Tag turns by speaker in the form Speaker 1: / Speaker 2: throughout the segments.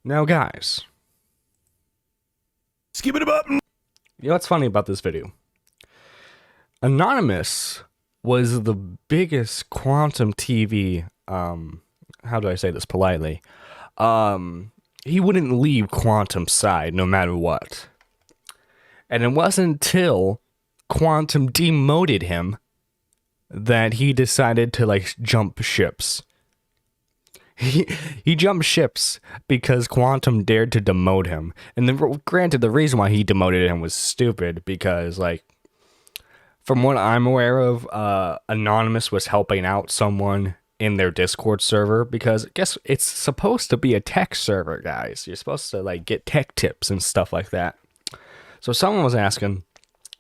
Speaker 1: Now, guys,
Speaker 2: Skip it up.
Speaker 1: you know what's funny about this video? Anonymous was the biggest quantum TV, how do I say this politely? He wouldn't leave Quantum's side no matter what. And it wasn't until Quantum demoted him that he decided to, like, jump ships. He jumped ships because Quantum dared to demote him. And granted, the reason why he demoted him was stupid because, like, from what I'm aware of, Anonymous was helping out someone in their Discord server because I guess it's supposed to be a tech server, guys. You're supposed to, like, get tech tips and stuff like that. So someone was asking,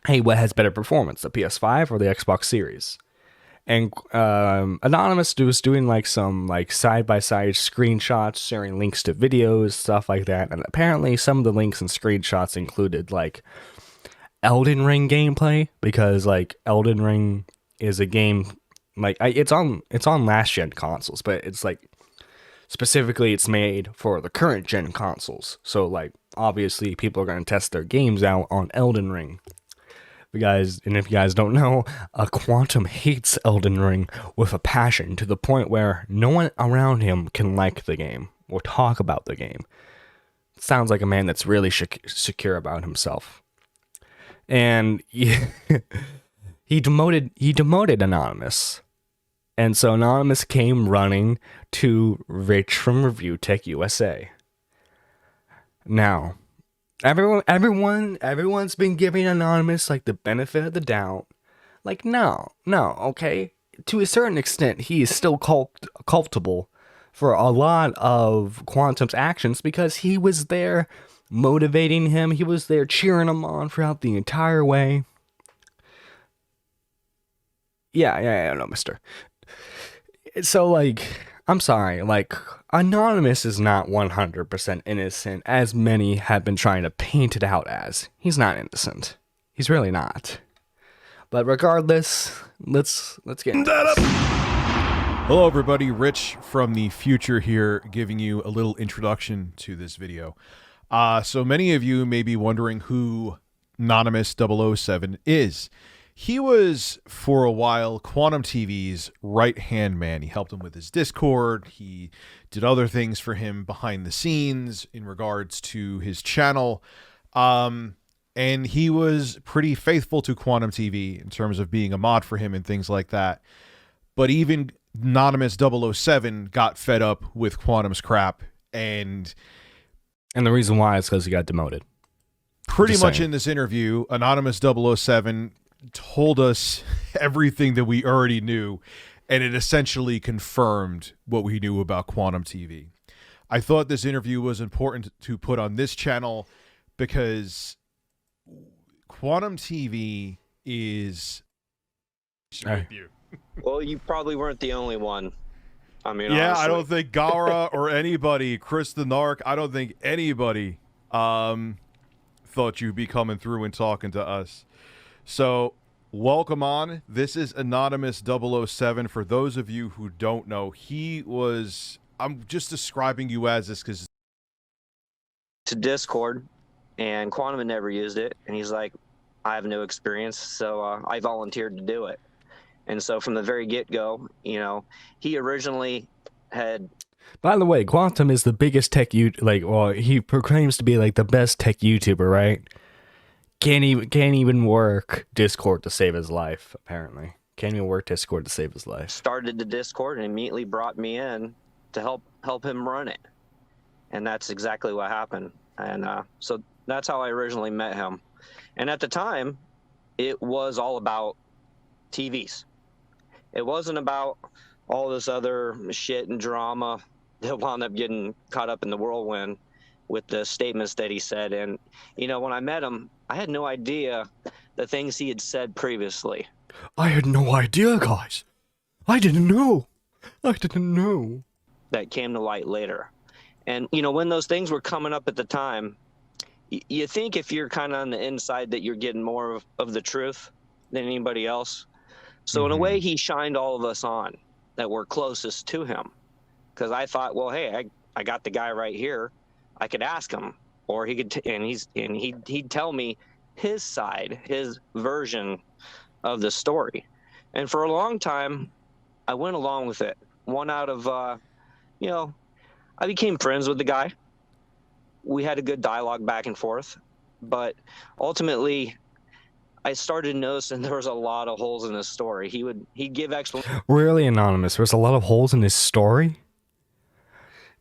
Speaker 1: hey, what has better performance, the PS5 or the Xbox Series? And Anonymous was doing like some like side-by-side screenshots, sharing links to videos, stuff like that. And apparently some of the links and screenshots included like Elden Ring gameplay, because like Elden Ring is a game like it's on last gen consoles, but it's like specifically it's made for the current gen consoles. So like obviously people are going to test their games out on Elden Ring. If you guys don't know, Quantum hates Elden Ring with a passion to the point where no one around him can like the game or talk about the game. Sounds like a man that's really secure about himself. And he demoted Anonymous. And so Anonymous came running to Rich from Review Tech USA. Now, everyone's been giving Anonymous like the benefit of the doubt. Like, no, okay. To a certain extent, he is still culpable for a lot of Quantum's actions because he was there motivating him. He was there cheering him on throughout the entire way. Yeah, no, mister. So, like, I'm sorry, like, Anonymous is not 100% innocent, as many have been trying to paint it out as. He's not innocent. He's really not. But regardless, let's get into this.
Speaker 2: Hello, everybody. Rich from the future here, giving you a little introduction to this video. So many of you may be wondering who Anonymous 007 is. He was, for a while, Quantum TV's right-hand man. He helped him with his Discord. He did other things for him behind the scenes in regards to his channel. And he was pretty faithful to Quantum TV in terms of being a mod for him and things like that. But even Anonymous 007 got fed up with Quantum's crap. And
Speaker 1: the reason why is because he got demoted.
Speaker 2: Pretty much in this interview, Anonymous 007 told us everything that we already knew, and it essentially confirmed what we knew about Quantum TV. I thought this interview was important to put on this channel because Quantum TV is...
Speaker 3: Well, you probably weren't the only one. I mean,
Speaker 2: yeah,
Speaker 3: honestly.
Speaker 2: I don't think Gara or anybody, Chris the Narc, I don't think anybody thought you'd be coming through and talking to us. So, welcome on. This is Anonymous 007. For those of you who don't know, he was... I'm just describing you as this because...
Speaker 3: To Discord, and Quantum had never used it, and he's like, I have no experience, so I volunteered to do it. And so from the very get-go, you know, he originally had...
Speaker 1: By the way, Quantum is the biggest tech he proclaims to be like the best tech YouTuber, right? Can't even work Discord to save his life, apparently. Can't even work Discord to save his life.
Speaker 3: Started the Discord and immediately brought me in to help him run it. And that's exactly what happened. And so that's how I originally met him. And at the time, it was all about TVs. It wasn't about all this other shit and drama that wound up getting caught up in the whirlwind with the statements that he said. And, you know, when I met him, I had no idea the things he had said previously.
Speaker 1: I had no idea, guys. I didn't know.
Speaker 3: That came to light later. And, you know, when those things were coming up at the time, you think if you're kind of on the inside that you're getting more of the truth than anybody else. So in a way, he shined all of us on that were closest to him. Because I thought, well, hey, I got the guy right here. I could ask him, or he could, he'd tell me his side, his version of the story. And for a long time, I went along with it. One out of, you know, I became friends with the guy. We had a good dialogue back and forth, but ultimately, I started noticing there was a lot of holes in his story. He'd give explanations.
Speaker 1: Really, Anonymous, there's a lot of holes in his story?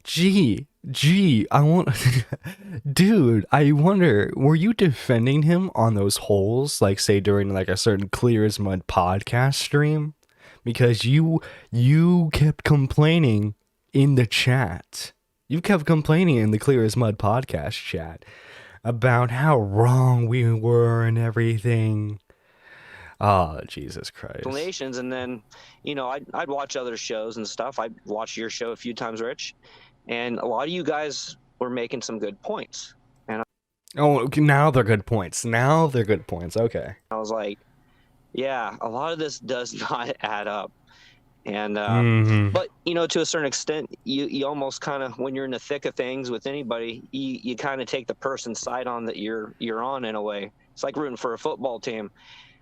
Speaker 1: Gee, I want... Dude, I wonder, were you defending him on those holes, like, say, during, like, a certain Clear as Mud podcast stream? Because you kept complaining in the chat. You kept complaining in the Clear as Mud podcast chat about how wrong we were and everything. Oh, Jesus Christ.
Speaker 3: Explanations, and then, you know, I'd watch other shows and stuff. I'd watched your show a few times, Rich, and a lot of you guys were making some good points. And
Speaker 1: oh, now they're good points. Now they're good points. Okay.
Speaker 3: I was like, yeah, a lot of this does not add up. And but you know, to a certain extent, you almost kind of, when you're in the thick of things with anybody, you kind of take the person's side on that you're on, in a way. It's like rooting for a football team.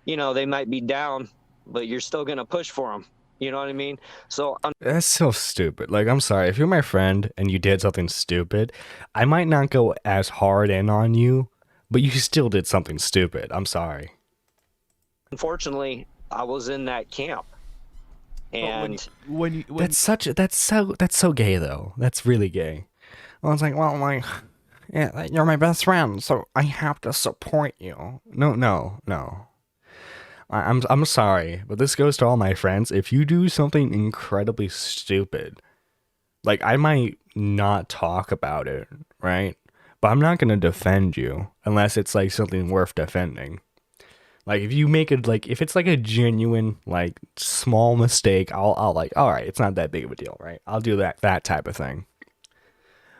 Speaker 3: You know, they might be down, but you're still gonna push for them. You know what I mean? So
Speaker 1: that's so stupid. Like, I'm sorry, if you're my friend and you did something stupid, I might not go as hard in on you, but you still did something stupid. I'm sorry.
Speaker 3: Unfortunately, I was in that camp. And
Speaker 2: when
Speaker 1: that's so gay though. That's really gay. I was like, well, like, yeah, you're my best friend, so I have to support you. No. I'm sorry, but this goes to all my friends. If you do something incredibly stupid, like, I might not talk about it, right? But I'm not gonna defend you unless it's like something worth defending. Like, if you make it, like, if it's like a genuine, like, small mistake, I'll like, all right, it's not that big of a deal, right? I'll do that type of thing.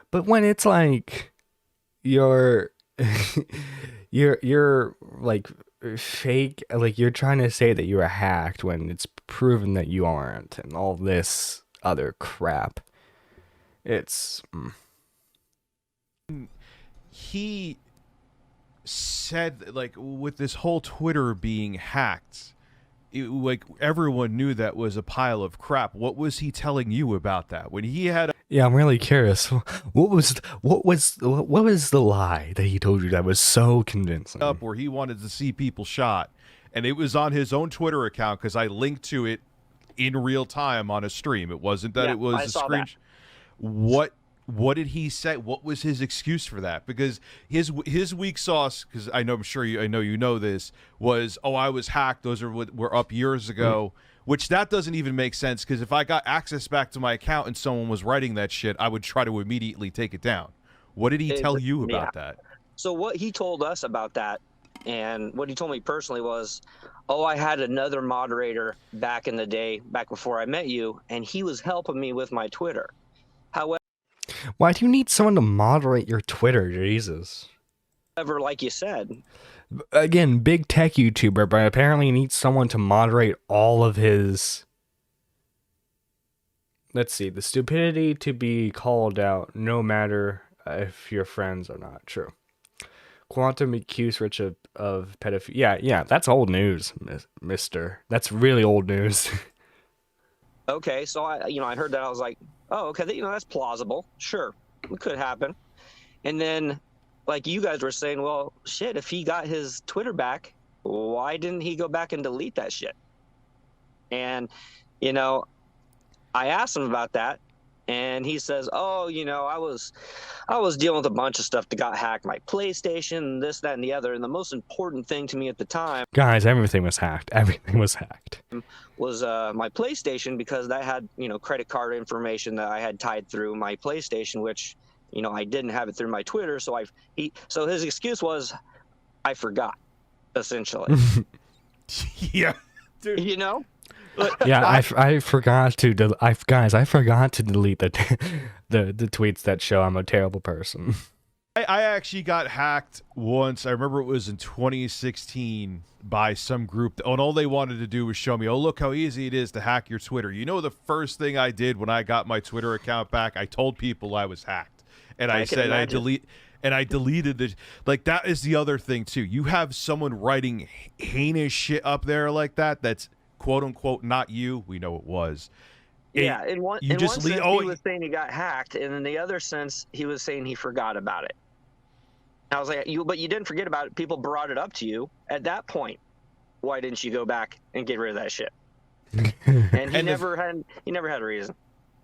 Speaker 1: But when it's like you're like fake, like, you're trying to say that you were hacked when it's proven that you aren't, and all this other crap, it's
Speaker 2: he said, like, with this whole Twitter being hacked, like, everyone knew that was a pile of crap. What was he telling you about that when he had?
Speaker 1: Yeah, I'm really curious. What was the lie that he told you that was so convincing?
Speaker 2: Up where he wanted to see people shot, and it was on his own Twitter account because I linked to it in real time on a stream. It wasn't that it was a screen. What did he say? What was his excuse for that? Because his weak sauce, because I know you know this, was, oh, I was hacked. Those were up years ago, which that doesn't even make sense, because if I got access back to my account and someone was writing that shit, I would try to immediately take it down. What did he tell you about that?
Speaker 3: So what he told us about that, and what he told me personally, was, oh, I had another moderator back in the day, back before I met you, and he was helping me with my Twitter. However,
Speaker 1: why do you need someone to moderate your Twitter? Jesus.
Speaker 3: Like you said,
Speaker 1: again, big tech YouTuber, but apparently needs someone to moderate all of his. Let's see, the stupidity to be called out, no matter if you're friends or not. True. Quantum accused Rich of pedophilia. Yeah, that's old news, mister. That's really old news.
Speaker 3: Okay, so I heard that. I was like, oh, okay, that's plausible. Sure, it could happen. And then, like you guys were saying, well, shit, if he got his Twitter back, why didn't he go back and delete that shit? And, I asked him about that, and he says, oh, I was dealing with a bunch of stuff that got hacked, my PlayStation, this, that, and the other. And the most important thing to me at the time,
Speaker 1: guys, everything was hacked. Everything was hacked.
Speaker 3: Was my PlayStation, because that had, credit card information that I had tied through my PlayStation, which, I didn't have it through my Twitter. So so his excuse was, I forgot, essentially.
Speaker 2: Yeah, dude.
Speaker 1: Yeah, I forgot to I forgot to delete the tweets that show I'm a terrible person.
Speaker 2: I actually got hacked once. I remember it was in 2016 by some group, and all they wanted to do was show me, oh, look how easy it is to hack your Twitter. The first thing I did when I got my Twitter account back, I told people I was hacked. and I said I deleted the, like, that is the other thing too. You have someone writing heinous shit up there like that. That's quote unquote not you. We know it was.
Speaker 3: Yeah, in one sense, he was saying he got hacked, and in the other sense, he was saying he forgot about it. I was like, but you didn't forget about it. People brought it up to you at that point. Why didn't you go back and get rid of that shit? And he never had a reason.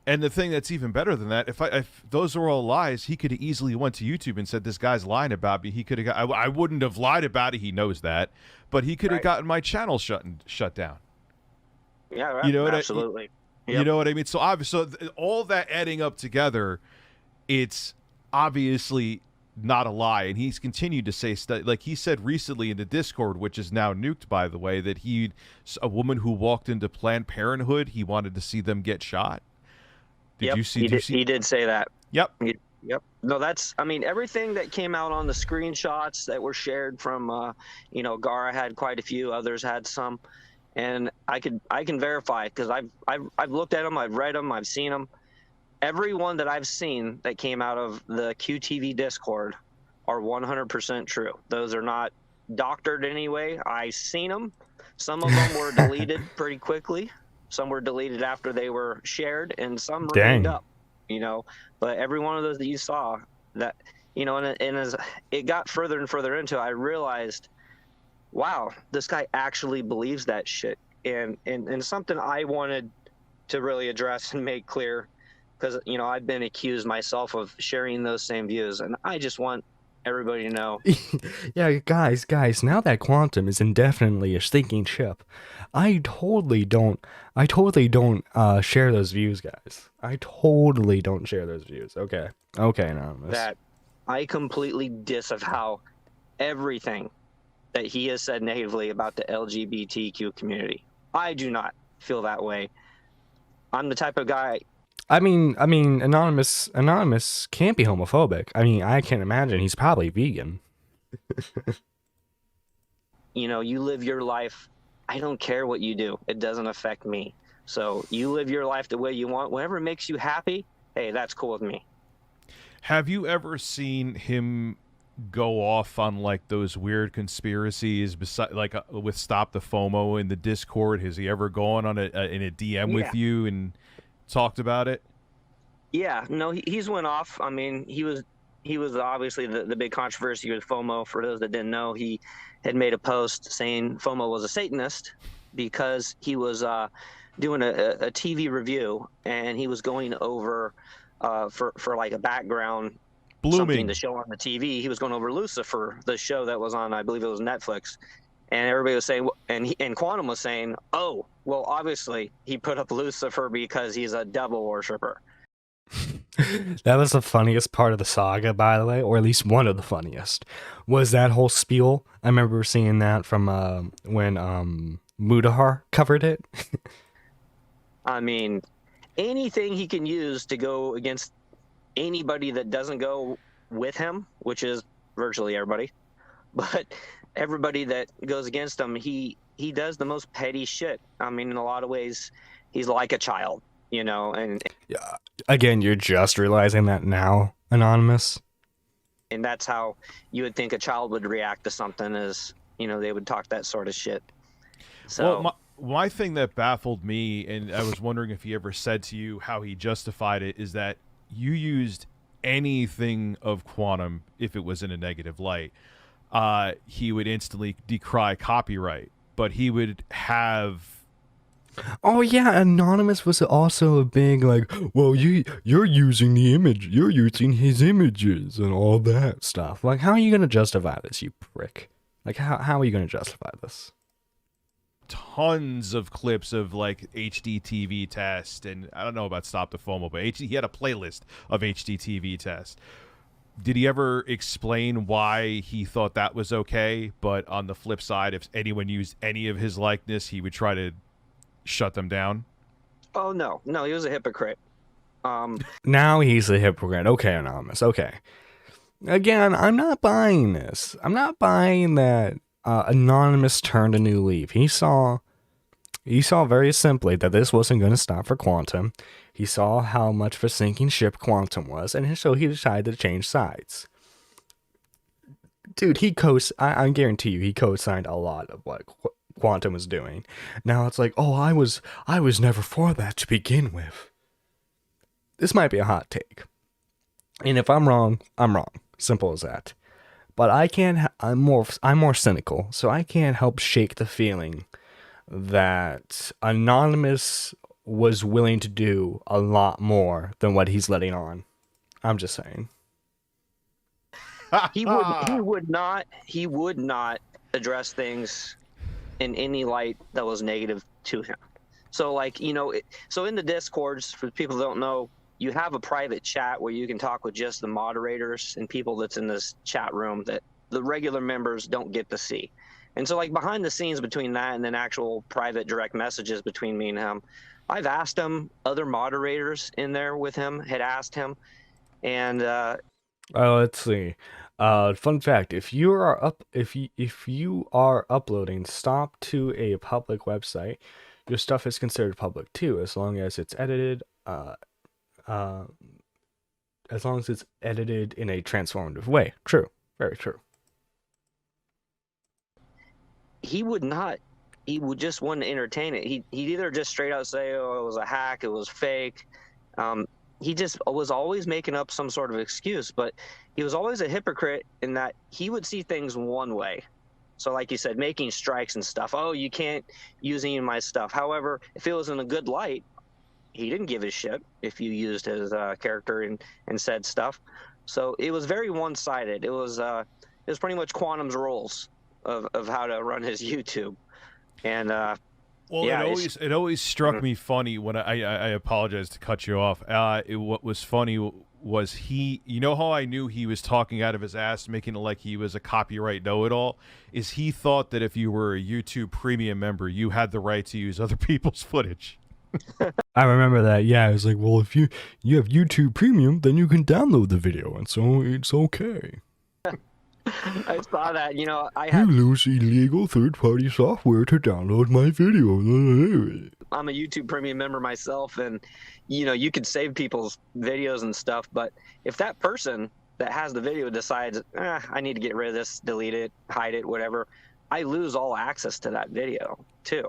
Speaker 2: And the thing that's even better than that, if those were all lies, he could have easily went to YouTube and said, "This guy's lying about me." He could have got. I wouldn't have lied about it. He knows that, but he could have gotten my channel shut down.
Speaker 3: Yeah, right.
Speaker 2: You know
Speaker 3: Absolutely.
Speaker 2: You know what I mean? So obviously, all that adding up together, it's obviously not a lie. And he's continued to say stuff, like he said recently in the Discord, which is now nuked, by the way, that a woman who walked into Planned Parenthood, he wanted to see them get shot. Did you see?
Speaker 3: He did say that.
Speaker 2: Yep.
Speaker 3: Yep. No, everything that came out on the screenshots that were shared from, Gara had quite a few, others had some. And I can verify, because I've looked at them, I've read them, I've seen them. Every one that I've seen that came out of the QTV Discord are 100% true. Those are not doctored anyway. I've seen them. Some of them were deleted pretty quickly. Some were deleted after they were shared, and some remained up. But every one of those that you saw, that and as it got further and further into it, I realized, wow, this guy actually believes that shit. And something I wanted to really address and make clear, because, I've been accused myself of sharing those same views, and I just want everybody to know.
Speaker 1: Yeah, guys, now that Quantum is indefinitely a stinking chip, I totally don't share those views, guys. I totally don't share those views. Okay, Anonymous.
Speaker 3: That I completely disavow everything that he has said negatively about the LGBTQ community. I do not feel that way. I'm the type of guy.
Speaker 1: I mean, Anonymous can't be homophobic. I mean, I can't imagine. He's probably vegan.
Speaker 3: You live your life. I don't care what you do. It doesn't affect me. So you live your life the way you want. Whatever makes you happy, hey, that's cool with me.
Speaker 2: Have you ever seen him go off on like those weird conspiracies with Stop the FOMO in the Discord? Has he ever gone on in a DM with you and talked about it?
Speaker 3: Yeah, no, he's went off. I mean, he was obviously the big controversy with FOMO. For those that didn't know, he had made a post saying FOMO was a Satanist because he was doing a TV review, and he was going over for like a background something to show on the TV. He was going over Lucifer, the show that was on, I believe it was Netflix, and everybody was saying, and Quantum was saying, oh, well, obviously he put up Lucifer because he's a devil worshiper.
Speaker 1: That was the funniest part of the saga, by the way, or at least one of the funniest, was that whole spiel. I remember seeing that from when Mudahar covered it.
Speaker 3: I mean, anything he can use to go against anybody that doesn't go with him, which is virtually everybody, but everybody that goes against him, he does the most petty shit. I mean, in a lot of ways, he's like a child, and
Speaker 1: yeah. Again, you're just realizing that now, Anonymous.
Speaker 3: And that's how you would think a child would react to something, is, they would talk that sort of shit. So
Speaker 2: well, my thing that baffled me, and I was wondering if he ever said to you how he justified it, is that you used anything of Quantum, if it was in a negative light, he would instantly decry copyright, but he would have...
Speaker 1: Oh yeah, Anonymous was also a big well, you're using the image, you're using his images and all that stuff. Like, how are you gonna justify this, you prick? Like, how are you gonna justify this?
Speaker 2: Tons of clips of like HDTV test, and I don't know about Stop the FOMO, but he had a playlist of HDTV test. Did he ever explain why he thought that was okay? But on the flip side, if anyone used any of his likeness, he would try to shut them down?
Speaker 3: Oh, no, he was a hypocrite.
Speaker 1: Now he's a hypocrite. Okay, Anonymous. Okay. Again, I'm not buying this. I'm not buying that Anonymous turned a new leaf. He saw very simply that this wasn't going to stop for Quantum. He saw how much of a sinking ship Quantum was, and so he decided to change sides. Dude, I guarantee you, he co-signed a lot of what Quantum was doing. Now it's like, oh, I was never for that to begin with. This might be a hot take, and if I'm wrong, I'm wrong. Simple as that. But I'm more cynical, so I can't help shake the feeling that Anonymous was willing to do a lot more than what he's letting on. I'm just saying.
Speaker 3: He would not address things in any light that was negative to him. So like, so in the Discords, for people that don't know, you have a private chat where you can talk with just the moderators and people that's in this chat room that the regular members don't get to see. And so like behind the scenes between that and then actual private direct messages between me and him, I've asked him, other moderators in there with him had asked him, and
Speaker 1: Let's see. Fun fact: if you are uploading stuff to a public website, your stuff is considered public too, as long as it's edited. As long as it's edited in a transformative way. True, very true.
Speaker 3: he would just wouldn't entertain it. He'd either just straight out say, oh, it was a hack, it was fake. He just was always making up some sort of excuse, but he was always a hypocrite in that he would see things one way. So like you said, making strikes and stuff. Oh, you can't use any of my stuff. However, if it was in a good light, he didn't give a shit if you used his character and said stuff. So it was very one-sided. It was pretty much Quantum's rules of how to run his YouTube. And
Speaker 2: well,
Speaker 3: yeah,
Speaker 2: it always struck me funny when I apologize to cut you off. What was funny was he, you know how I knew he was talking out of his ass, making it like he was a copyright know-it-all, is he thought that if you were a YouTube premium member, you had the right to use other people's footage.
Speaker 1: I remember that. Yeah, it was like, well, if you have YouTube Premium, then you can download the video, and so it's okay.
Speaker 3: I saw that. You
Speaker 1: lose illegal third-party software to download my video.
Speaker 3: I'm a YouTube Premium member myself, and you could save people's videos and stuff. But if that person that has the video decides, I need to get rid of this, delete it, hide it, whatever, I lose all access to that video too.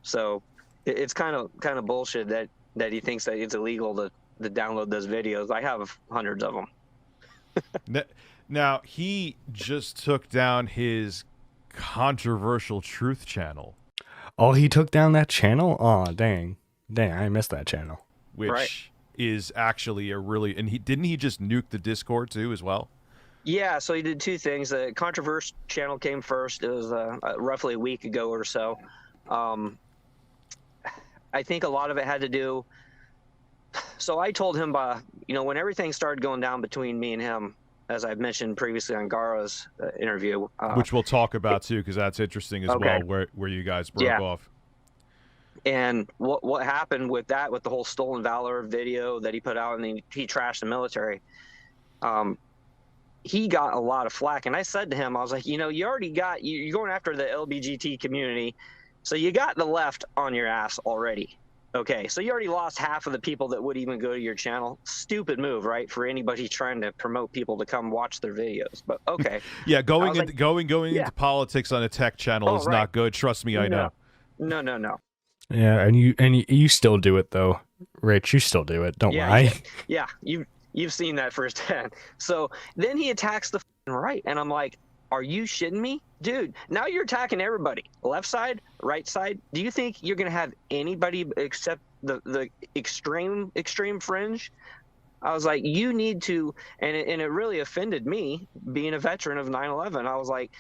Speaker 3: So it's kind of bullshit that he thinks that it's illegal to download those videos. I have hundreds of them.
Speaker 2: Now, he just took down his controversial truth channel.
Speaker 1: Oh, he took down that channel? Oh, dang, I missed that channel.
Speaker 2: Which is actually a really, and didn't he just nuke the Discord too as well?
Speaker 3: Yeah, so he did two things. The controversial channel came first. It was roughly a week ago or so. I think a lot of it had to do. So I told him, when everything started going down between me and him, as I've mentioned previously on Garo's interview,
Speaker 2: which we'll talk about too, because that's interesting as well, where you guys broke off.
Speaker 3: And what happened with that, with the whole Stolen Valor video that he put out, and he trashed the military. He got a lot of flack, and I said to him, I was like, you already got, you're going after the LBGT community, so you got the left on your ass already. Okay, so you already lost half of the people that would even go to your channel. Stupid move, right? For anybody trying to promote people to come watch their videos. But okay.
Speaker 2: Yeah, going into politics on a tech channel is not good. Trust me, I know.
Speaker 3: No.
Speaker 1: Yeah, and you still do it though, Rich. You still do it. Don't lie.
Speaker 3: Yeah, you've seen that firsthand. So then he attacks the right, and I'm like, are you shitting me? Dude, now you're attacking everybody. Left side, right side. Do you think you're going to have anybody except the extreme fringe? I was like, you need to, and it really offended me, being a veteran of 9/11. I was like,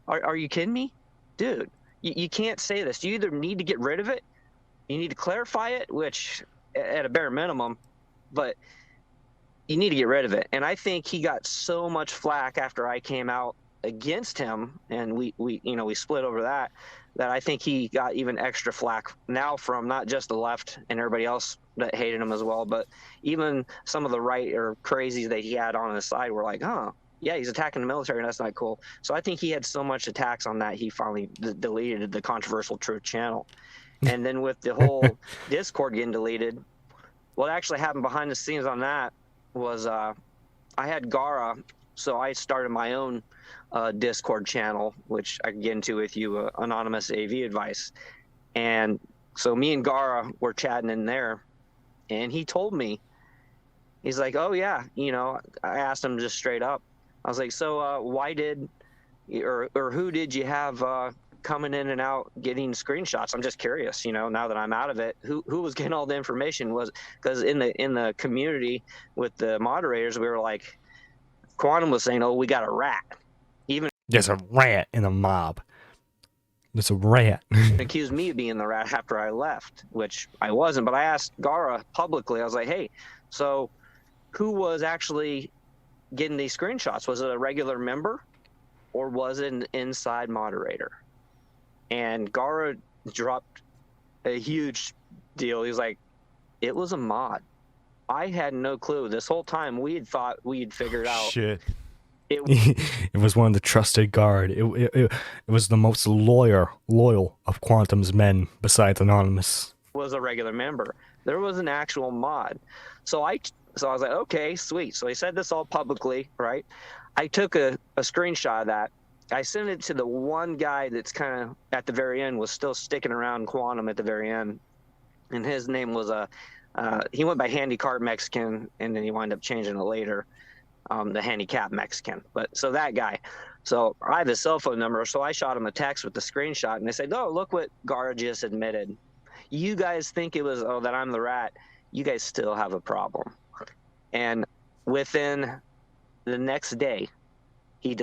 Speaker 3: are you kidding me? Dude, you can't say this. You either need to get rid of it, you need to clarify it, which at a bare minimum, but you need to get rid of it. And I think he got so much flack after I came out against him, and we split over that I think he got even extra flack now from not just the left and everybody else that hated him as well, but even some of the right or crazies that he had on his side were like, oh yeah, he's attacking the military, and that's not cool. So I think he had so much attacks on that he finally deleted the controversial truth channel. And then with the whole Discord getting deleted, what actually happened behind the scenes on that was I had Gara, so I started my own Discord channel, which I can get into with you, Anonymous AV Advice. And so me and Gara were chatting in there, and he told me, he's like, oh yeah, I asked him just straight up. I was like, so why did, or who did you have coming in and out getting screenshots? I'm just curious, now that I'm out of it, who was getting all the information? Was because in the community with the moderators, we were like, Quantum was saying, oh, we got a rat. Even
Speaker 1: There's a rat in the mob. There's a rat.
Speaker 3: accused me of being the rat after I left, which I wasn't. But I asked Gara publicly, I was like, hey, so who was actually getting these screenshots? Was it a regular member or was it an inside moderator? And Gara dropped a huge deal. He's like, it was a mod. I had no clue. This whole time we had thought we'd figured out.
Speaker 2: Shit.
Speaker 1: It was one of the trusted guard. It was the most loyal of Quantum's men besides Anonymous.
Speaker 3: Was a regular member. There was an actual mod. So I was like, okay, sweet. So he said this all publicly, right? I took a screenshot of that. I sent it to the one guy that's kind of at the very end, was still sticking around Quantum at the very end. And his name was he went by Handicart Mexican, and then he wound up changing it later. The handicap Mexican. But so that guy. So I have his cell phone number. So I shot him a text with the screenshot, and they said, oh, look what Gara just admitted. You guys think it was, oh, that I'm the rat. You guys still have a problem. And within the next day, he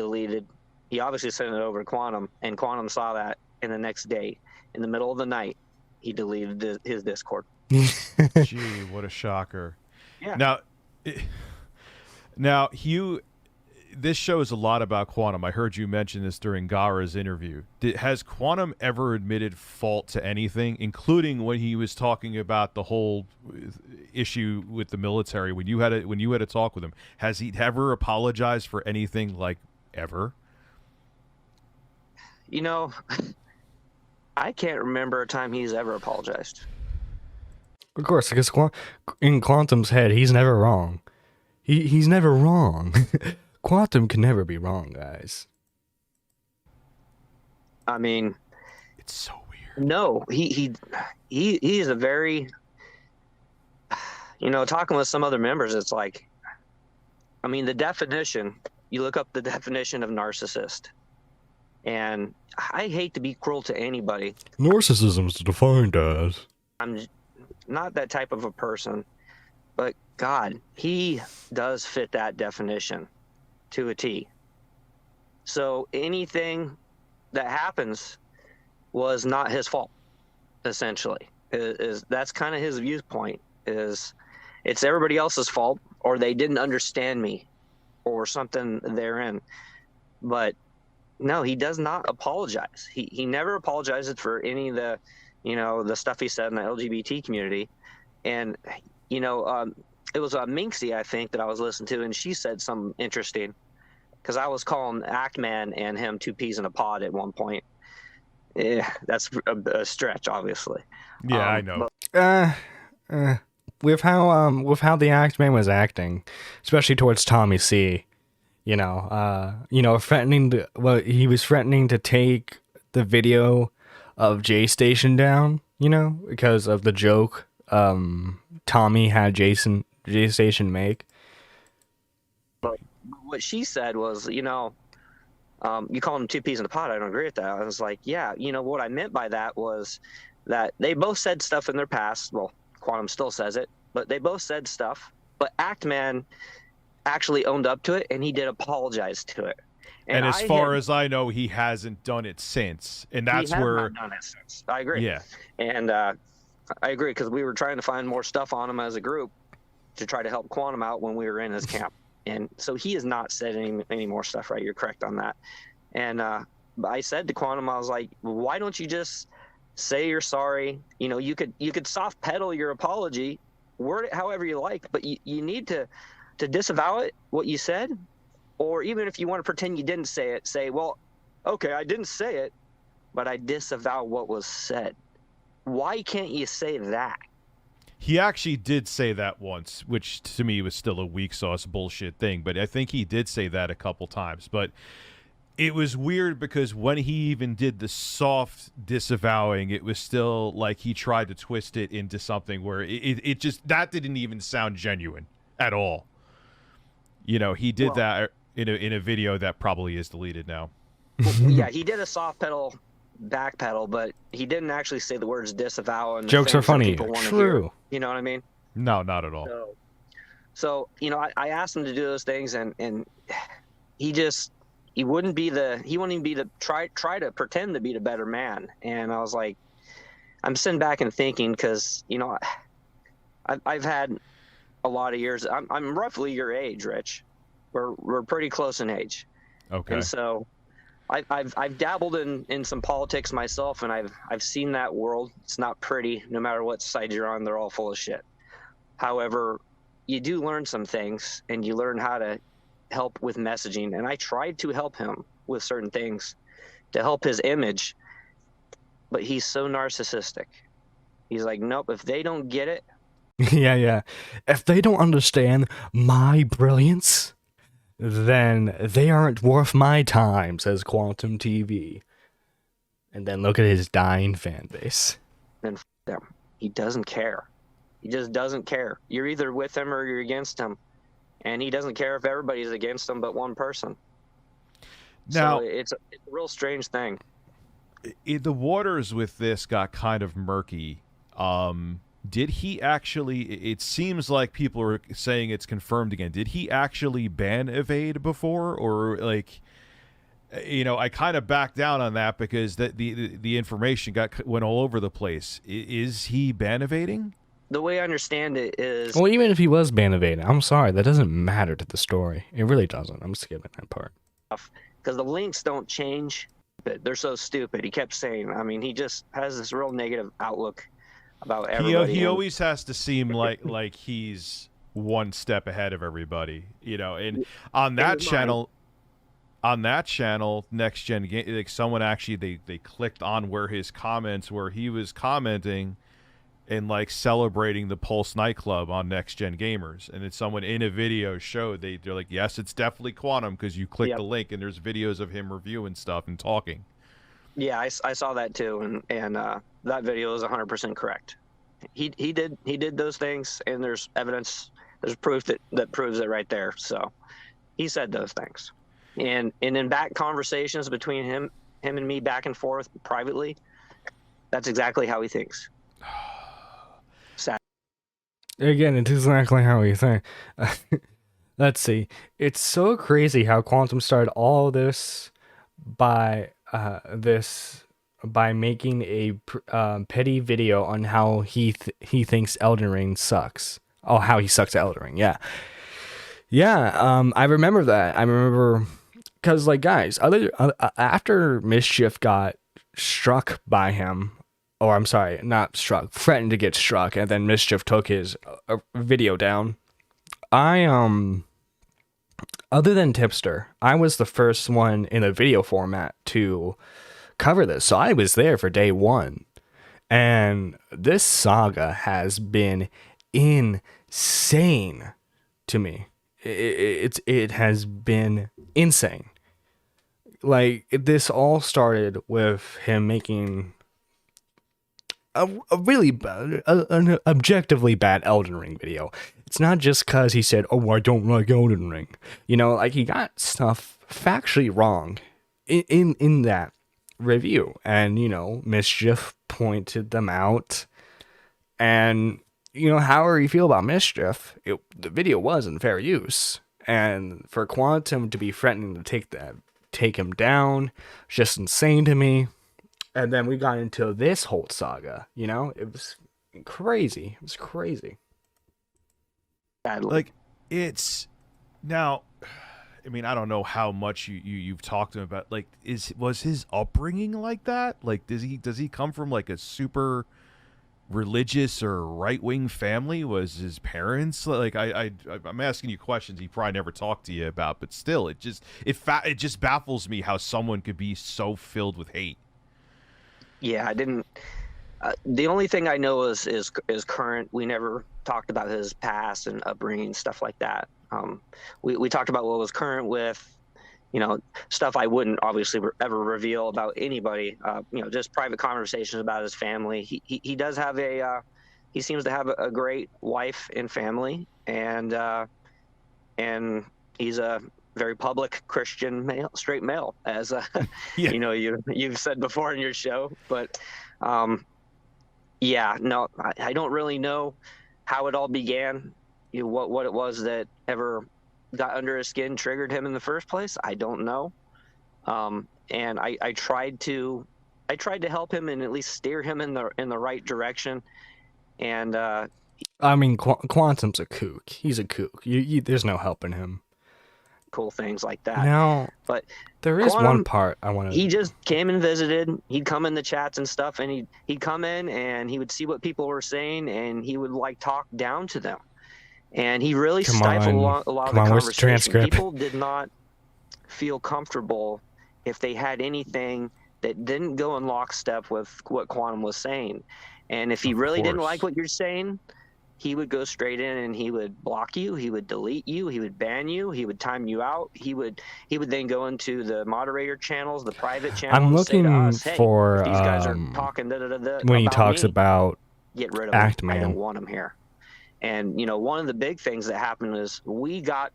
Speaker 3: obviously sent it over to Quantum, and Quantum saw that. And the next day, in the middle of the night, he deleted his Discord.
Speaker 2: Gee, what a shocker.
Speaker 3: Yeah.
Speaker 2: Now, Hugh, this shows a lot about Quantum. I heard you mention this during Gara's interview. Has Quantum ever admitted fault to anything, including when he was talking about the whole issue with the military? When you had a talk with him, has he ever apologized for anything, like, ever?
Speaker 3: I can't remember a time he's ever apologized.
Speaker 1: Of course, because in Quantum's head, he's never wrong. He's never wrong. Quantum can never be wrong, guys.
Speaker 3: I mean,
Speaker 2: it's so weird.
Speaker 3: No, he is a very, talking with some other members, it's like, I mean, the definition, you look up the definition of narcissist, and I hate to be cruel to anybody.
Speaker 1: Narcissism is defined as,
Speaker 3: I'm not that type of a person, but God, he does fit that definition to a T. So anything that happens was not his fault, essentially. That's kind of his viewpoint, is it's everybody else's fault, or they didn't understand me, or something therein. But no, he does not apologize. He never apologizes for any of the, the stuff he said in the LGBT community. And, it was Minxie, I think, that I was listening to, and she said something interesting, because I was calling Actman and him two peas in a pod at one point. Yeah, that's a stretch, obviously.
Speaker 2: Yeah, I know.
Speaker 1: With how the Actman was acting, especially towards Tommy C, threatening to, he was threatening to take the video of J Station down, because of the joke Tommy had J Station make.
Speaker 3: But what she said was, you call them two peas in a pod. I don't agree with that. I was like, yeah, what I meant by that was that they both said stuff in their past. Well, Quantum still says it, but they both said stuff. But Actman actually owned up to it, and he did apologize to it.
Speaker 2: And as far as I know, he hasn't done it since. And that's where...
Speaker 3: Not done it since. I agree.
Speaker 2: Yeah.
Speaker 3: And I agree, because we were trying to find more stuff on him as a group to try to help Quantum out when we were in his camp. And so he has not said any more stuff, right? You're correct on that. And I said to Quantum, I was like, why don't you just say you're sorry? You could soft pedal your apology, word it however you like, but you need to disavow it, what you said. Or even if you want to pretend you didn't say it, say, well, okay, I didn't say it, but I disavow what was said. why can't you say that?
Speaker 2: He actually did say that once, which to me was still a weak sauce bullshit thing, but I think he did say that a couple times. But it was weird because when he even did the soft disavowing, it was still like he tried to twist it into something where it just, that didn't even sound genuine at all. You know, he did that in a video that probably is deleted now.
Speaker 3: Yeah, he did a soft pedal, back pedal, but he didn't actually say the words disavow and
Speaker 1: Jokes are funny. True.
Speaker 3: You know what I mean?
Speaker 2: No, not at all.
Speaker 3: So you know, I asked him to do those things, and he wouldn't even be the try to pretend to be the better man. And I was like, I'm sitting back and thinking, because you know, I've had a lot of years. I'm roughly your age, Rich. We're pretty close in age.
Speaker 2: Okay.
Speaker 3: And so I've dabbled in some politics myself, and I've seen that world. It's not pretty. No matter what side you're on, they're all full of shit. However, you do learn some things, and you learn how to help with messaging. And I tried to help him with certain things to help his image, but he's so narcissistic. He's like, nope, if they don't get it.
Speaker 1: Yeah. If they don't understand my brilliance, then they aren't worth my time, says Quantum TV. And then look at his dying fan base.
Speaker 3: Then them. He doesn't care. He just doesn't care. You're either with him or you're against him. And he doesn't care if everybody's against him but one person.
Speaker 2: Now,
Speaker 3: so it's a real strange thing.
Speaker 2: The waters with this got kind of murky. Did he actually, it seems like people are saying it's confirmed again. Did he actually ban Evade before? Or like, you know, I kind of backed down on that because the information went all over the place. Is he ban evading?
Speaker 3: The way I understand it is...
Speaker 1: Well, even if he was ban evading, I'm sorry, that doesn't matter to the story. It really doesn't. I'm skipping that part.
Speaker 3: Because the links don't change. They're so stupid. He kept saying, I mean, he just has this real negative outlook about everybody.
Speaker 2: He always has to seem like he's one step ahead of everybody, you know. And on that channel, Next Gen Game, like someone actually they clicked on where his comments where he was commenting and like celebrating the Pulse nightclub on Next Gen Gamers, and then someone in a video showed they're like, yes, it's definitely Quantum because you click the link and there's videos of him reviewing stuff and talking.
Speaker 3: Yeah, I saw that too, and that video is 100% correct. He did those things, and there's evidence, there's proof that proves it right there. So he said those things, and in back conversations between him and me back and forth privately, that's exactly how he thinks. Sad.
Speaker 1: Again, it's exactly how he thinks. Let's see. It's so crazy how Quantum started all this by making a petty video on how he thinks Elden Ring sucks. Oh, how he sucks at Elden Ring. Yeah. I remember that. I remember because, like, guys, after Mischief got struck by him, or I'm sorry, not struck, threatened to get struck, and then Mischief took his video down. Other than Tipster, I was the first one in a video format to cover this, so I was there for day one, and this saga has been insane to me. It has been insane. Like, this all started with him making a really bad, an objectively bad Elden Ring video. It's not just because he said, oh, I don't like Elden Ring. You know, like, he got stuff factually wrong in that review. And, you know, Mischief pointed them out. And, you know, however you feel about Mischief, the video was in fair use. And for Quantum to be threatening to take him down, just insane to me. And then we got into this whole saga, you know? It was crazy. It was crazy.
Speaker 2: Like, it's... Now, I mean, I don't know how much you've talked to him about, like, was his upbringing like that? Like, does he come from, like, a super religious or right-wing family? Was his parents... Like, I'm asking you questions he probably never talked to you about, but still, it just baffles me how someone could be so filled with hate.
Speaker 3: Yeah, The only thing I know is current. We never talked about his past and upbringing, stuff like that. We talked about what was current with, stuff I wouldn't obviously ever reveal about anybody. Just private conversations about his family. He does have he seems to have a great wife and family, and he's a very public Christian male, straight male, as
Speaker 2: Yeah.
Speaker 3: you've said before in your show. But yeah, no, I don't really know how it all began. What it was that ever got under his skin, triggered him in the first place. I don't know. And I tried to help him and at least steer him in the right direction. And
Speaker 1: I mean, Quantum's a kook. He's a kook. There's no helping him.
Speaker 3: cool things like that.
Speaker 1: Now,
Speaker 3: But
Speaker 1: there is
Speaker 3: Quantum,
Speaker 1: one part I want to.
Speaker 3: he just came and visited. He'd come in the chats and stuff, and he'd come in and he would see what people were saying, and he would like talk down to them. And he really stifled a lot of the
Speaker 1: where's the
Speaker 3: conversation.
Speaker 1: transcript?
Speaker 3: People did not feel comfortable if they had anything that didn't go in lockstep with what Quantum was saying. And if he really didn't like what you're saying, he would go straight in and he would block you, he would delete you, he would ban you, he would time you out. He would then go into the moderator channels, the private channels.
Speaker 1: I'm looking
Speaker 3: and say to us, hey,
Speaker 1: for
Speaker 3: if these guys are talking
Speaker 1: when he talks
Speaker 3: me,
Speaker 1: about
Speaker 3: get rid of
Speaker 1: Act
Speaker 3: him. I
Speaker 1: Man.
Speaker 3: don't want him here. And one of the big things that happened is we got,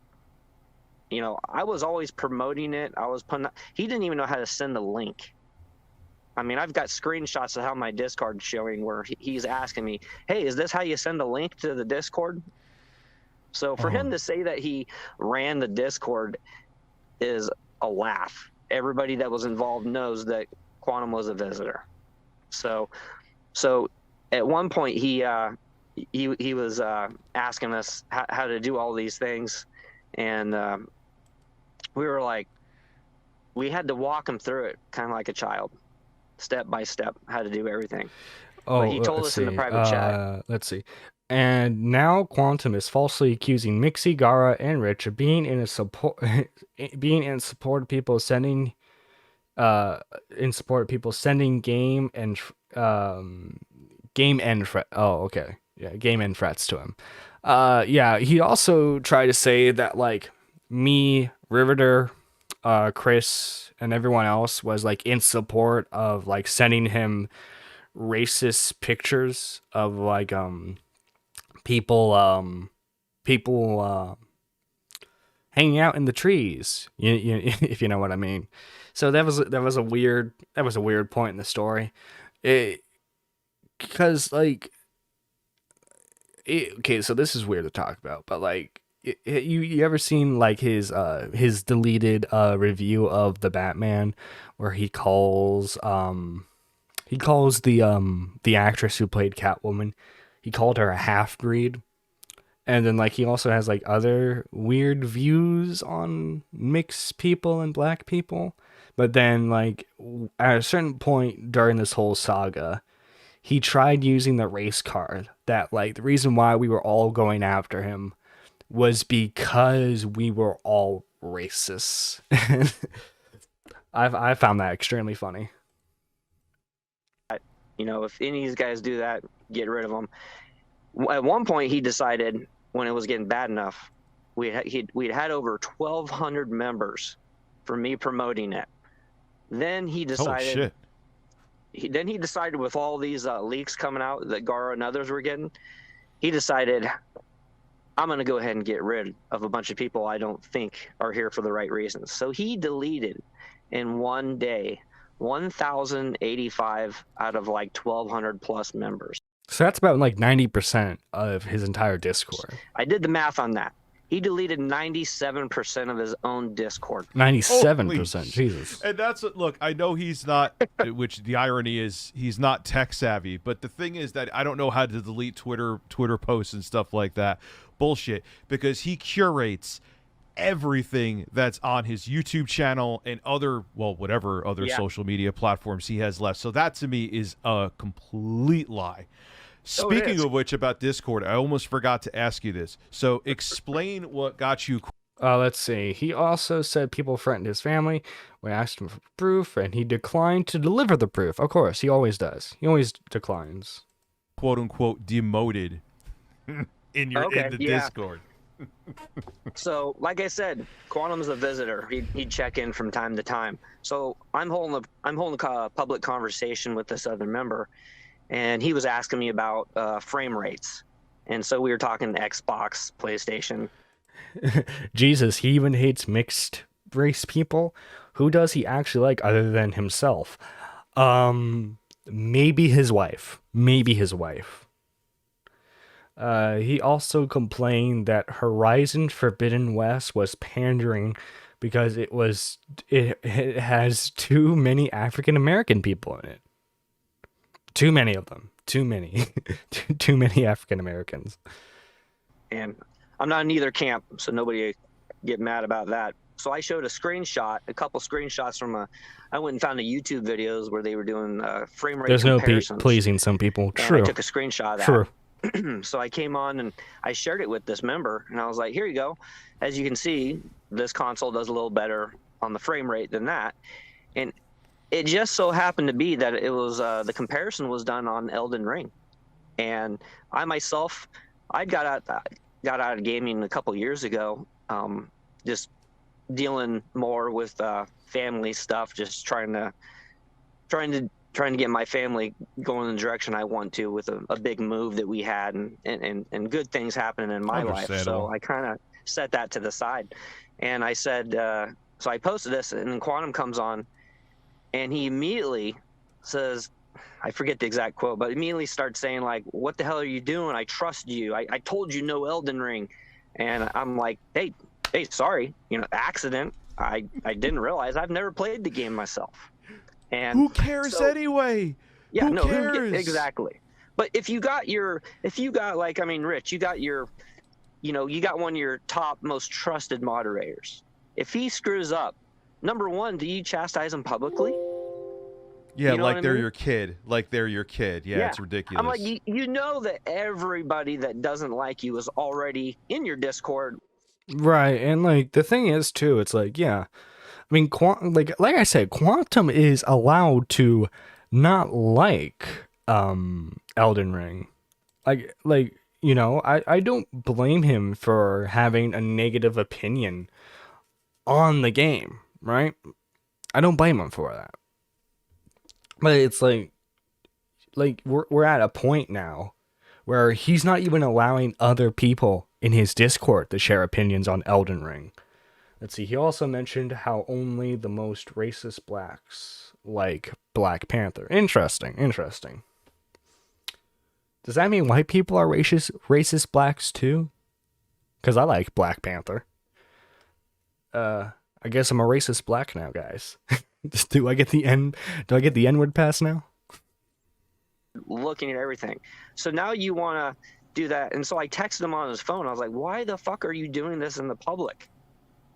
Speaker 3: I was always promoting it. I was putting. He didn't even know how to send the link. I mean, I've got screenshots of how my Discard's showing where he's asking me, hey, is this how you send a link to the Discord? So for him to say that he ran the Discord is a laugh. Everybody that was involved knows that Quantum was a visitor. So at one point he was asking us how to do all these things, and we were like, we had to walk him through it kind of like a child, step by step, how to do everything.
Speaker 1: Oh,
Speaker 3: but he told us in the private chat.
Speaker 1: Let's see. And now Quantum is falsely accusing Mixie, Gara, and Rich of being in support of people sending game and game end threats to him. Yeah, he also tried to say that like me, Riveter, Chris, and everyone else was like in support of like sending him racist pictures of like people hanging out in the trees, if you know what I mean. So that was a weird point in the story, because like okay, so this is weird to talk about, but like you ever seen like his deleted review of the Batman where he calls the actress who played Catwoman, he called her a half-breed. And then like he also has like other weird views on mixed people and black people. But then like at a certain point during this whole saga, he tried using the race card, that like the reason why we were all going after him was because we were all racists. I found that extremely funny.
Speaker 3: If any of these guys do that, get rid of them. At one point, he decided when it was getting bad enough, we'd had over 1,200 members for me promoting it. Then he decided. Then he decided with all these leaks coming out that Gara and others were getting, he decided, I'm going to go ahead and get rid of a bunch of people I don't think are here for the right reasons. So he deleted in one day 1,085 out of like 1,200 plus members.
Speaker 1: So that's about like 90% of his entire Discord.
Speaker 3: I did the math on that. He deleted 97% of his own Discord.
Speaker 1: 97%, Jesus.
Speaker 2: And that's look, I know he's not, which the irony is he's not tech savvy, but the thing is that I don't know how to delete Twitter posts and stuff like that. Bullshit, because he curates everything that's on his YouTube channel and whatever other social media platforms he has left. So that to me is a complete lie. Speaking of which, about Discord, I almost forgot to ask you this. So explain what got you
Speaker 1: Let's see. He also said people threatened his family when asked him for proof, and he declined to deliver the proof. Of course, he always does. He always declines.
Speaker 2: Quote unquote demoted in
Speaker 3: Okay,
Speaker 2: the
Speaker 3: yeah.
Speaker 2: Discord.
Speaker 3: So, like I said, Quantum's a visitor. He'd check in from time to time. So I'm holding a public conversation with this other member, and he was asking me about frame rates. And so we were talking Xbox, PlayStation.
Speaker 1: Jesus, he even hates mixed race people. Who does he actually like other than himself? Maybe his wife. Maybe his wife. He also complained that Horizon Forbidden West was pandering because it has too many African American people in it. Too many of them. Too many. Too many African Americans.
Speaker 3: And I'm not in either camp, so nobody get mad about that. So I showed a couple screenshots from I went and found a YouTube videos where they were doing frame rate
Speaker 1: There's
Speaker 3: comparisons.
Speaker 1: no pleasing some people. True.
Speaker 3: And I took a screenshot of that.
Speaker 1: True.
Speaker 3: So I came on and I shared it with this member, and I was like, here you go. As you can see, this console does a little better on the frame rate than that. And it just so happened to be that it was the comparison was done on Elden Ring. And I myself, I got out of gaming a couple years ago, just dealing more with family stuff, just trying to get my family going in the direction I want to with a big move that we had and good things happening in my life. So I kind of set that to the side. And I said, so I posted this, and then Quantum comes on, and he immediately says, I forget the exact quote, but immediately starts saying, like, what the hell are you doing? I trust you. I told you no Elden Ring. And I'm like, hey, sorry, accident. I didn't realize. I've never played the game myself. And
Speaker 2: who cares anyway?
Speaker 3: Yeah,
Speaker 2: who cares?
Speaker 3: Exactly. But if you got like, I mean, Rich, you got one of your top most trusted moderators. If he screws up, number one, do you chastise him publicly?
Speaker 2: Yeah, like they're your kid. Like they're your kid. Yeah, it's ridiculous.
Speaker 3: I'm like, you know that everybody that doesn't like you is already in your Discord.
Speaker 1: Right, and like the thing is too, it's like, yeah, I mean, like I said, Quantum is allowed to not like Elden Ring. Like I don't blame him for having a negative opinion on the game, right? I don't blame him for that. But it's like we're at a point now where he's not even allowing other people in his Discord to share opinions on Elden Ring. Let's see, he also mentioned how only the most racist blacks like Black Panther. Interesting. Does that mean white people are racist blacks too? Because I like Black Panther. I guess I'm a racist black now, guys. Do I get the N-word pass now?
Speaker 3: Looking at everything. So now you want to do that. And so I texted him on his phone. I was like, why the fuck are you doing this in the public?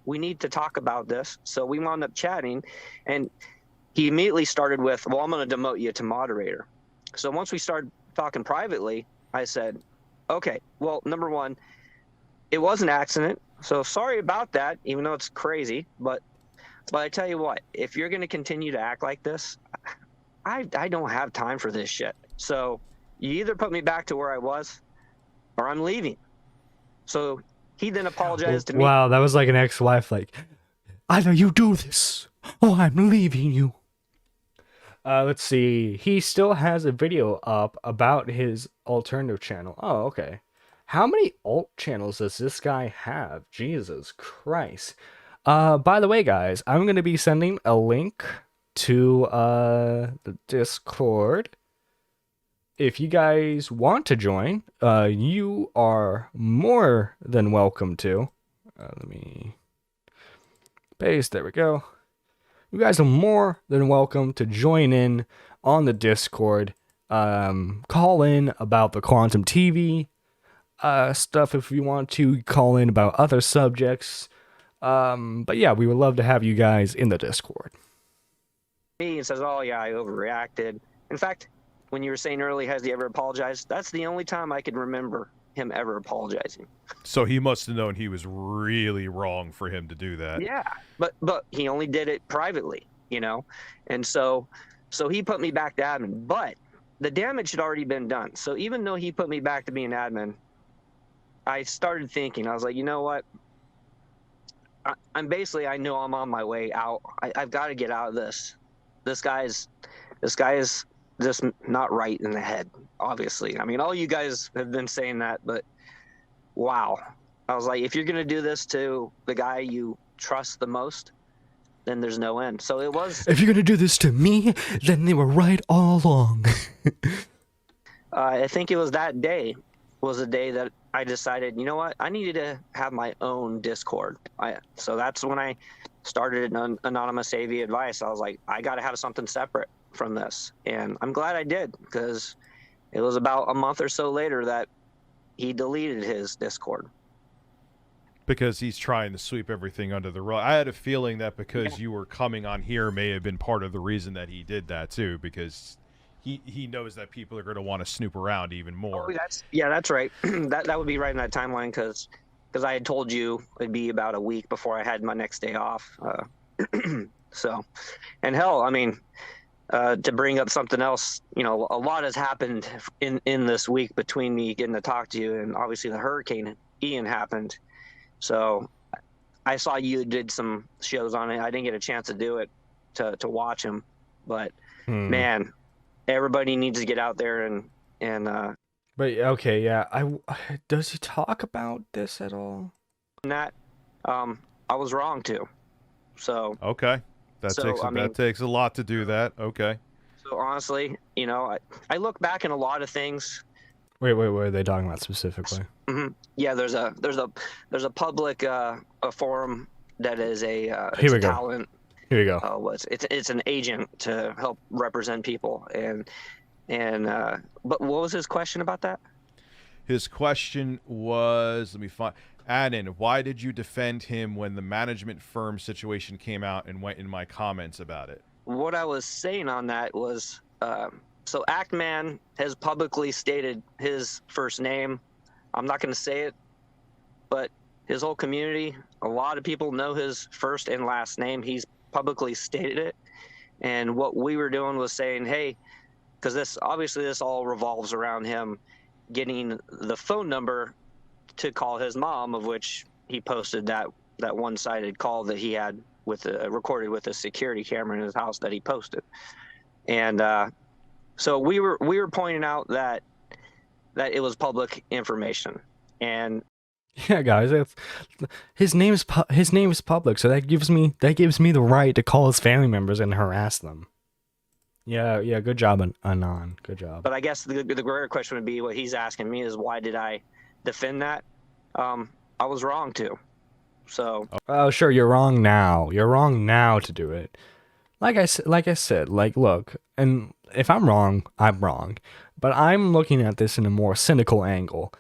Speaker 3: We need to talk about this. So we wound up chatting, and he immediately started with, well, I'm going to demote you to moderator. So once we started talking privately, I said, okay, well, number one, it was an accident. So sorry about that, even though it's crazy. But I tell you what, if you're going to continue to act like this, I don't have time for this shit. So you either put me back to where I was or I'm leaving. So he then apologized to me.
Speaker 1: Wow, that was like an ex-wife, like, either you do this or I'm leaving you. Let's see. He still has a video up about his alternative channel. Oh, okay. How many alt channels does this guy have? Jesus Christ. By the way, guys, I'm going to be sending a link to the Discord. If you guys want to join, you are more than welcome to. Let me paste. There we go. You guys are more than welcome to join in on the Discord. Call in about the Quantum TV stuff if you want to. Call in about other subjects. But yeah, we would love to have you guys in the Discord.
Speaker 3: He says, oh yeah, I overreacted. In fact, when you were saying earlier, has he ever apologized? That's the only time I can remember him ever apologizing.
Speaker 2: So he must have known he was really wrong for him to do that.
Speaker 3: Yeah, but he only did it privately, and so he put me back to admin. But the damage had already been done. So even though he put me back to being admin, I started thinking. I was like, you know what? I know I'm on my way out. I've got to get out of this. This guy is just not right in the head. Obviously, I mean, all you guys have been saying that, but wow. I was like, if you're gonna do this to the guy you trust the most, then there's no end. So it was.
Speaker 1: If you're gonna do this to me, then they were right all along.
Speaker 3: I think it was that day was a day that I decided, you know what, I needed to have my own Discord. So that's when I started an anonymous AV advice. I was like, I got to have something separate from this, and I'm glad I did, because it was about a month or so later that he deleted his Discord.
Speaker 2: Because he's trying to sweep everything under the rug. I had a feeling that because you were coming on here may have been part of the reason that he did that too, because he knows that people are going to want to snoop around even more.
Speaker 3: Oh, that's right. that would be right in that timeline, because I had told you it'd be about a week before I had my next day off. So, and hell, I mean, to bring up something else, a lot has happened in this week between me getting to talk to you, and obviously the Hurricane Ian happened. So I saw you did some shows on it. I didn't get a chance to do it, to watch him, but man, everybody needs to get out there and
Speaker 1: But okay, yeah. Does he talk about this at all?
Speaker 3: that I was wrong too. So
Speaker 2: okay, that takes a lot to do that. Okay.
Speaker 3: So honestly, I look back in a lot of things.
Speaker 1: Wait, what are they talking about specifically?
Speaker 3: Mm-hmm. Yeah, there's a public a forum that is
Speaker 1: Here we go.
Speaker 3: talent.
Speaker 1: Here you go.
Speaker 3: It's an agent to help represent people, and but what was his question about that?
Speaker 2: His question was, let me find. Anon, why did you defend him when the management firm situation came out and went in my comments about it?
Speaker 3: What I was saying on that was, so Actman has publicly stated his first name. I'm not going to say it, but his whole community, a lot of people know his first and last name. He's publicly stated it. And what we were doing was saying, hey, because this all revolves around him getting the phone number to call his mom, of which he posted that one-sided call that he had with recorded with a security camera in his house that he posted. And so we were pointing out that it was public information. And
Speaker 1: yeah, guys, his name is public, so that gives me the right to call his family members and harass them. Yeah, good job, Anon. Good job.
Speaker 3: But I guess the greater question would be, what he's asking me is, why did I defend that? I was wrong to. So.
Speaker 1: Oh, sure, you're wrong now. You're wrong now to do it. Like I said, look, and if I'm wrong, I'm wrong. But I'm looking at this in a more cynical angle.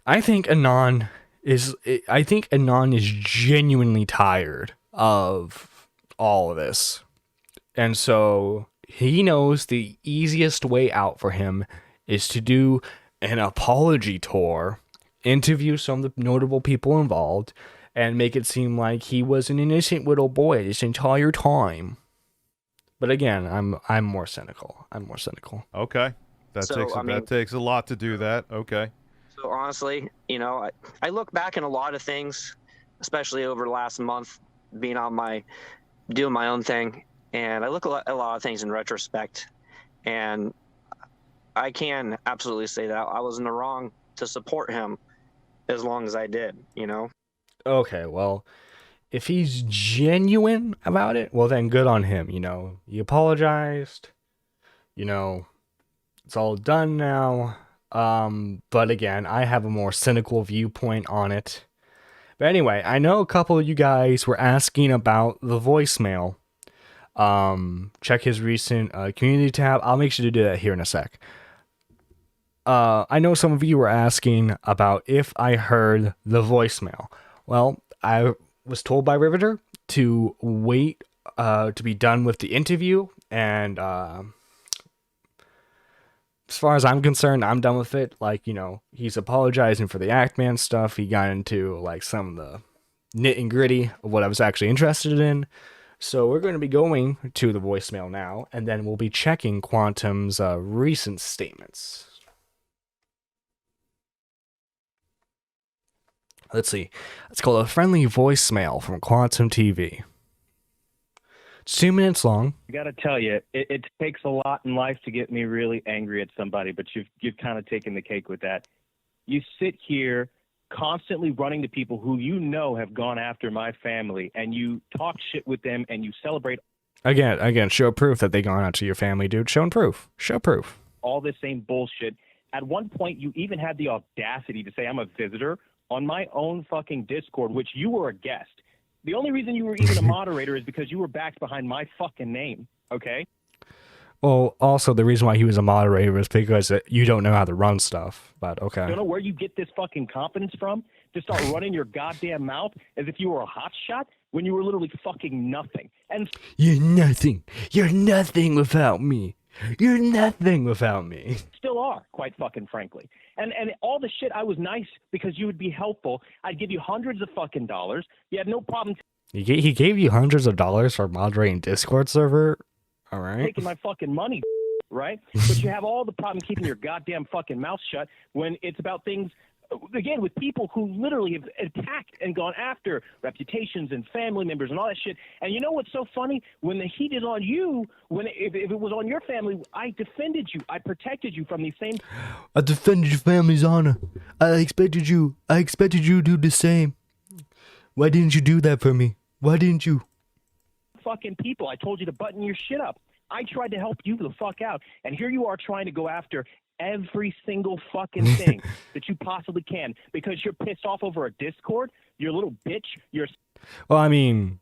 Speaker 1: I think Anon is genuinely tired of all of this. And so he knows the easiest way out for him is to do an apology tour, interview some of the notable people involved, and make it seem like he was an innocent little boy this entire time. But again, I'm more cynical.
Speaker 2: Okay. That takes a lot to do that. Okay.
Speaker 3: So honestly, I look back in a lot of things, especially over the last month, doing my own thing, and I look at a lot of things in retrospect, and I can absolutely say that I was in the wrong to support him as long as I did,
Speaker 1: Okay, well, if he's genuine about it, well then good on him, He apologized, it's all done now. But again, I have a more cynical viewpoint on it. But anyway, I know a couple of you guys were asking about the voicemail. Check his recent community tab. I'll make sure to do that here in a sec. I know some of you were asking about if I heard the voicemail. Well, I was told by Riveter to wait to be done with the interview and as far as I'm concerned, I'm done with it. Like, he's apologizing for the Act Man stuff. He got into like some of the nit and gritty of what I was actually interested in. So we're going to be going to the voicemail now, and then we'll be checking Quantum's recent statements. Let's see. It's called a friendly voicemail from Quantum TV. It's 2 minutes long.
Speaker 4: I gotta tell you, it takes a lot in life to get me really angry at somebody, but you've kind of taken the cake with that. You sit here constantly running to people who you know have gone after my family, and you talk shit with them, and you celebrate.
Speaker 1: Again, show proof that they gone after your family, dude. Show proof. Show proof.
Speaker 4: All this same bullshit. At one point, you even had the audacity to say I'm a visitor on my own fucking Discord, which you were a guest. The only reason you were even a moderator is because you were backed behind my fucking name, okay?
Speaker 1: Well, also the reason why he was a moderator is because you don't know how to run stuff, but okay.
Speaker 4: I don't know where you get this fucking confidence from to start running your goddamn mouth as if you were a hotshot when you were literally fucking nothing. And
Speaker 1: you're nothing. You're nothing without me. You're nothing without me.
Speaker 4: Still are, quite fucking frankly. And all the shit, I was nice because you would be helpful. I'd give you hundreds of fucking dollars. You had no problem.
Speaker 1: He gave you hundreds of dollars for moderating Discord server? All right.
Speaker 4: Taking my fucking money, right? But you have all the problem keeping your goddamn fucking mouth shut when it's about things, again, with people who literally have attacked and gone after reputations and family members and all that shit. And you know what's so funny? When the heat is on you, if it was on your family, I defended you. I protected you from these same.
Speaker 1: I defended your family's honor. I expected you to do the same. Why didn't you do that for me? Why didn't you?
Speaker 4: Fucking people. I told you to button your shit up. I tried to help you the fuck out. And here you are trying to go after every single fucking thing that you possibly can because you're pissed off over a Discord. You're a little bitch.
Speaker 1: Well, I mean,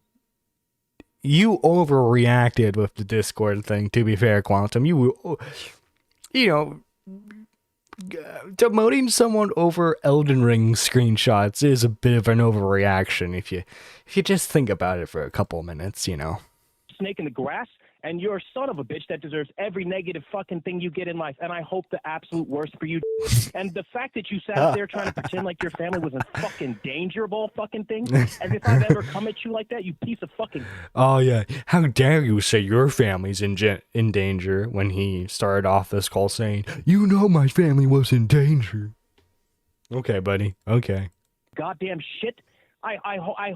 Speaker 1: you overreacted with the Discord thing, to be fair, Quantum. Demoting someone over Elden Ring screenshots is a bit of an overreaction if you just think about it for a couple minutes,
Speaker 4: Snake in the grass, and you're a son of a bitch that deserves every negative fucking thing you get in life, and I hope the absolute worst for you. And the fact that you sat up there trying to pretend like your family was in fucking danger of all fucking things, as if I've ever come at you like that, you piece of fucking...
Speaker 1: Oh, yeah. How dare you say your family's in danger when he started off this call saying, you know my family was in danger. Okay, buddy. Okay.
Speaker 4: Goddamn shit. I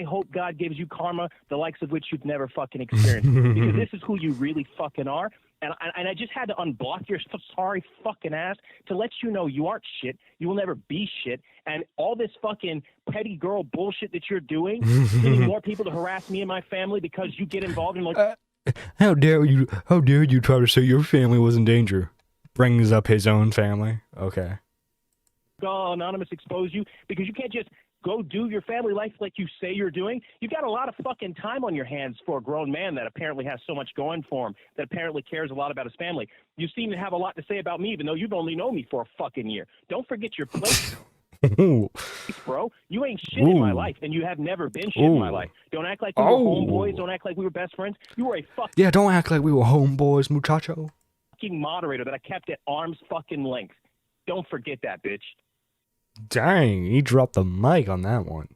Speaker 4: hope God gives you karma, the likes of which you've never fucking experienced. Because this is who you really fucking are. And I just had to unblock your sorry fucking ass to let you know you aren't shit. You will never be shit. And all this fucking petty girl bullshit that you're doing, getting more people to harass me and my family because you get involved in like...
Speaker 1: How dare you try to say your family was in danger? Brings up his own family. Okay.
Speaker 4: Anonymous expose you because you can't just go do your family life like you say you're doing. You've got a lot of fucking time on your hands for a grown man that apparently has so much going for him, that apparently cares a lot about his family. You seem to have a lot to say about me, even though you've only known me for a fucking year. Don't forget your place, bro. You ain't shit in my life, and you have never been shit in my life. Don't act like we were homeboys. Don't act like we were best friends. You were a
Speaker 1: Yeah, don't act like we were homeboys, muchacho.
Speaker 4: fucking moderator that I kept at arm's fucking length. Don't forget that, bitch.
Speaker 1: Dang, he dropped the mic on that one.